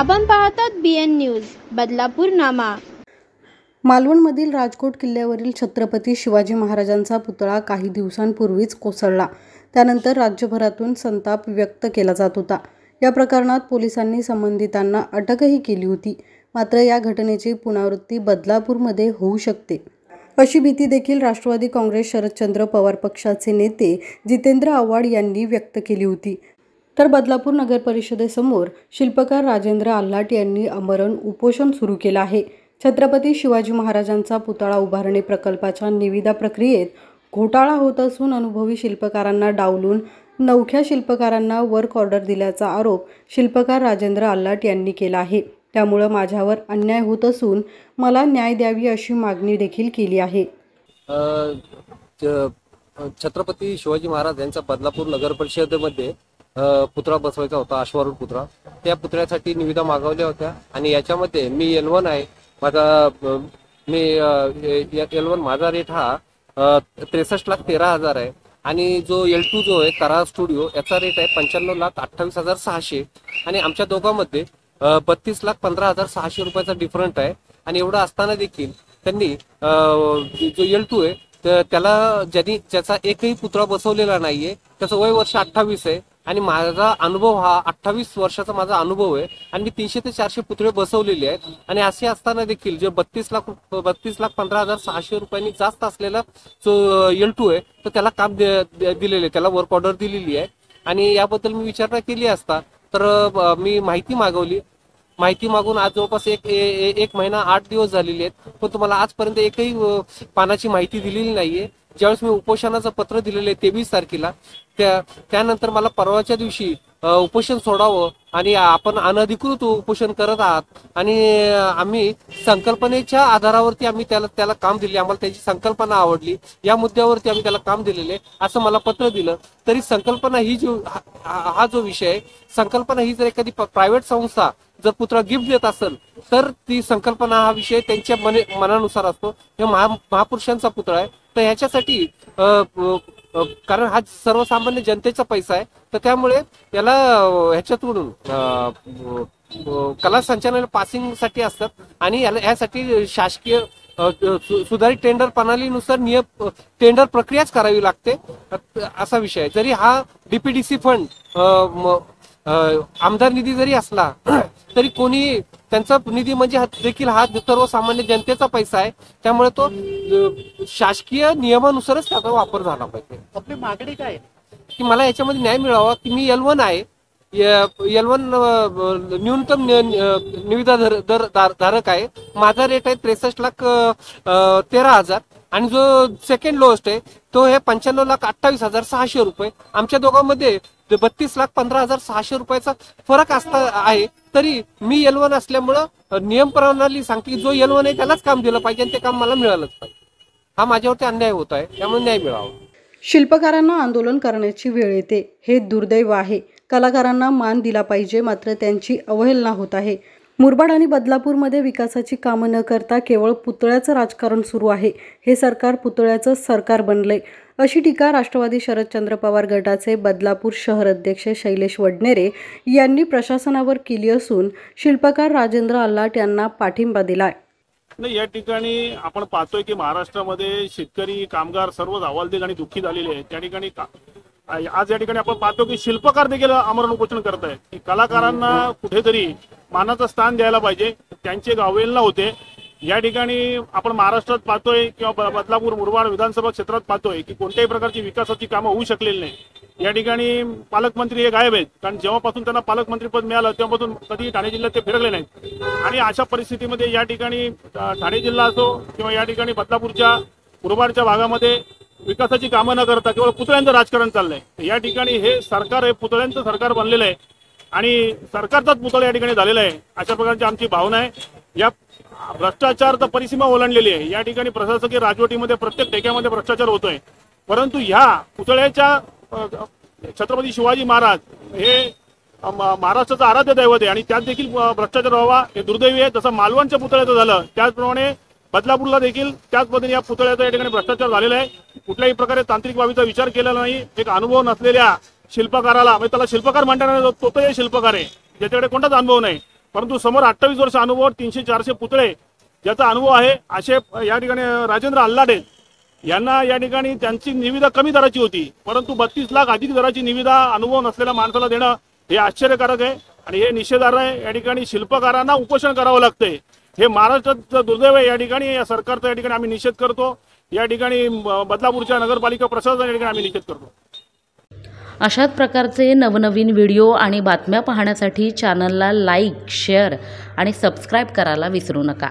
आपण पाहतात BN news Badlapur नामा। मालवणमधील राजकोट किल्ल्यावरील छत्रपती शिवाजी महाराजांचा पुतळा काही दिवसांपूर्वीच कोसळला। त्यानंतर राज्यभरातून संताप व्यक्त केला जात होता। या प्रकरणात पोलिसांनी संबंधितांना अटकही केली होती। मात्र या घटनेची पुनरावृत्ती बदलापूरमध्ये होऊ शकते अशी भीती देखील राष्ट्रवादी काँग्रेस शरदचंद्र पवार पक्षाचे नेते जितेंद्र आव्हाड यांनी व्यक्त केली होती। तर बदलापूर नगर परिषदेसमोर शिल्पकार राजेंद्र आल्हाट यांनी आमरण उपोषण सुरू केले आहे। छत्रपती शिवाजी महाराजांचा पुतळा उभारणी प्रकल्पाच्या निविदा प्रक्रियेत घोटाळा होत असून अनुभवी शिल्पकारांना डावलून नवख्या शिल्पकारांना वर्क ऑर्डर दिल्याचा आरोप शिल्पकार राजेंद्र आल्हाट यांनी केला आहे। त्यामुळे माझ्यावर अन्याय होत असून मला न्याय द्यावी अशी मागणी देखील केली आहे। छत्रपती शिवाजी महाराज यांचा बदलापूर नगर परिषदेमध्ये पुतळा बसवायचा होता, अश्वारूढ पुतळा। त्या पुतळ्यासाठी निविदा मागवल्या होत्या आणि याच्यामध्ये मी L1 आहे। माझा रेट हा 63,13,000 आहे आणि जो L2 जो आहे करार स्टुडिओ याचा रेट आहे 95,28,600 आणि आमच्या दोघांमध्ये 32,15,600 रुपयाचा डिफरंट आहे। आणि एवढं असताना देखील त्यांनी जो L2 आहे त्याला ज्याचा एकही पुतळा बसवलेला नाहीये, त्याचं वय वर्ष 28 आहे आणि माझा अनुभव हा 28 वर्षाचा माझा अनुभव आहे आणि मी 300 ते 400 पुतळे बसवलेले आहेत। आणि असे असताना देखील जे 32,15,600 रुपयांनी जास्त असलेला जो L2 आहे तर त्याला काम दिलेले, त्याला वर्क ऑर्डर दिलेली आहे। आणि याबद्दल मी विचारणा केली असता तर मी माहिती मागवली। माहिती मागून आज जवळपास एक महिना 8 दिवस झालेले आहेत, पण तुम्हाला आजपर्यंत एकही पानाची माहिती दिलेली नाहीये। ज्यावेळेस मी उपोषणाचं पत्र दिलेलं आहे 23 तारखेला, त्यानंतर मला परवाच्या दिवशी उपोषण सोडावं आणि आपण अनधिकृत उपोषण करत आहात आणि आम्ही संकल्पनेच्या आधारावरती आम्ही त्याला काम दिले, आम्हाला त्याची संकल्पना आवडली, या मुद्द्यावरती आम्ही त्याला काम दिलेले असं मला पत्र दिलं। तरी संकल्पना ही हा जो विषय आहे, संकल्पना ही जर एखादी प्रायव्हेट संस्था जर पुतळा गिफ्ट देत असेल तर ती संकल्पना हा विषय त्यांच्या मनानुसार असतो। हे महापुरुषांचा पुतळा आहे तर ह्याच्यासाठी कारण हा सर्वसामान्य जनतेचा पैसा आहे तर त्यामुळे त्याला ह्याच्यातून कला संचालनालय पासिंग साठी असतात आणि यासाठी शासकीय सुधारित टेंडर प्रणालीनुसार टेंडर प्रक्रियाच करावी लागते असा विषय आहे। जरी हा DPDC फंड आमदार निधी जरी असला तरी कोणी त्यांचा निधी म्हणजे देखील हा सर्वसामान्य जनतेचा पैसा आहे, त्यामुळे तो शासकीय नियमानुसारच त्याचा वापर झाला पाहिजे। आपली मागणी काय की मला याच्यामध्ये न्याय मिळावा की मी L1 आहे, L1 न्यूनतम निविदा धारक आहे, माझा रेट आहे 63,13,000 आणि जो सेकंड लोएस्ट आहे तो हे 95,28,600 रुपये। आमच्या दोघांमध्ये 32,15,600 रुपयाचा फरक आहे। तरी मी L1 असल्यामुळं नियम प्रणाली सांगते की जो L1 आहे त्यालाच काम दिलं पाहिजे आणि ते काम मला मिळालंच पाहिजे। हा माझ्यावरती अन्याय होत आहे, त्यामुळे न्याय मिळावा। शिल्पकारांना आंदोलन करण्याची वेळ येते, हे दुर्दैव आहे। कलाकारांना मान दिला पाहिजे, मात्र त्यांची अवहेलना होत आहे। मुरबाड आणि बदलापूरमध्ये विकासाची कामं न करता केवळ पुतळ्याचं राजकारण सुरू आहे। हे सरकार पुतळ्याचं सरकार बनलंय अशी टीका राष्ट्रवादी शरदचंद्र पवार गटाचे बदलापूर शहर अध्यक्ष शैलेश वडनेरे यांनी प्रशासनावर केली असून शिल्पकार राजेंद्र आल्हाट यांना पाठिंबा दिलाय। नाही, या ठिकाणी आपण पाहतोय की महाराष्ट्रामध्ये शेतकरी कामगार सर्वच हवालदिल आणि दुःखी झालेले आहेत। त्या ठिकाणी आज या ठिकाणी आपण पाहतो की शिल्पकार देखील आमरण उपोषण करत आहेत की कलाकारांना कुठेतरी मानाचं स्थान द्यायला पाहिजे, त्यांची एक अवहेलना होते। या ठिकाणी आपण महाराष्ट्रात पाहतोय किंवा बदलापूर मुरबाड विधानसभा क्षेत्रात पाहतोय की कोणत्याही प्रकारची विकासाची कामं होऊ शकलेली नाही। या ठिकाणी पालकमंत्री हे गायब आहेत, कारण जेव्हापासून त्यांना पालकमंत्री पद मिळालं तेव्हापासून कधी ठाणे जिल्ह्यात ते फिरकले नाहीत। आणि अशा परिस्थितीमध्ये या ठिकाणी ठाणे जिल्हा असो किंवा या ठिकाणी बदलापूरच्या मुरबाडच्या भागामध्ये विकासाची कामं न करता केवळ पुतळ्यांचं राजकारण चाललंय। या ठिकाणी हे सरकार हे पुतळ्यांचं सरकार बनलेलं आहे आणि सरकारचाच पुतळा या ठिकाणी झालेला आहे, अशा प्रकारची आमची भावना आहे। या भ्रष्टाचार तर परिसीमा ओलांडलेली आहे। या ठिकाणी प्रशासकीय राजवटीमध्ये प्रत्येक टेक्यामध्ये भ्रष्टाचार होतोय, परंतु ह्या पुतळ्याच्या छत्रपती शिवाजी महाराज हे महाराष्ट्राचं आराध्य दैवत आहे आणि त्यात देखील भ्रष्टाचार व्हावा हे दुर्दैवी आहे। जसं मालवणच्या पुतळ्याचं झालं त्याचप्रमाणे बदलापूरला देखील त्याच पद्धतीने या पुतळ्याचा या ठिकाणी भ्रष्टाचार झालेला आहे। कुठल्याही प्रकारे तांत्रिक बाबीचा विचार केलेला नाही। एक अनुभव नसलेल्या शिल्पकाराला, म्हणजे त्याला शिल्पकार म्हणताना तो शिल्पकार आहे ज्याच्याकडे कोणताच अनुभव नाही, परंतु समोर 28 वर्ष अनुभव 300-400 पुतळे ज्याचा अनुभव आहे असे या ठिकाणी राजेंद्र अल्लाडे यांना या ठिकाणी त्यांची निविदा कमी दराची होती, परंतु 32 लाख अधिक दराची निविदा अनुभव नसलेल्या माणसाला देणं हे आश्चर्यकारक आहे आणि हे निषेधार्ह आहे। या ठिकाणी शिल्पकारांना उपोषण करावं लागतंय, हे महाराष्ट्राचं दुर्दैव आहे। या ठिकाणी या सरकारचा या ठिकाणी आम्ही निषेध करतो। या ठिकाणी बदलापूरच्या नगरपालिका प्रशासन या ठिकाणी आम्ही निषेध करतो। अशाच प्रकारचे नवनवीन व्हिडिओ आणि बातम्या पाहण्यासाठी चॅनलला लाईक, शेअर आणि सबस्क्राईब करायला विसरू नका।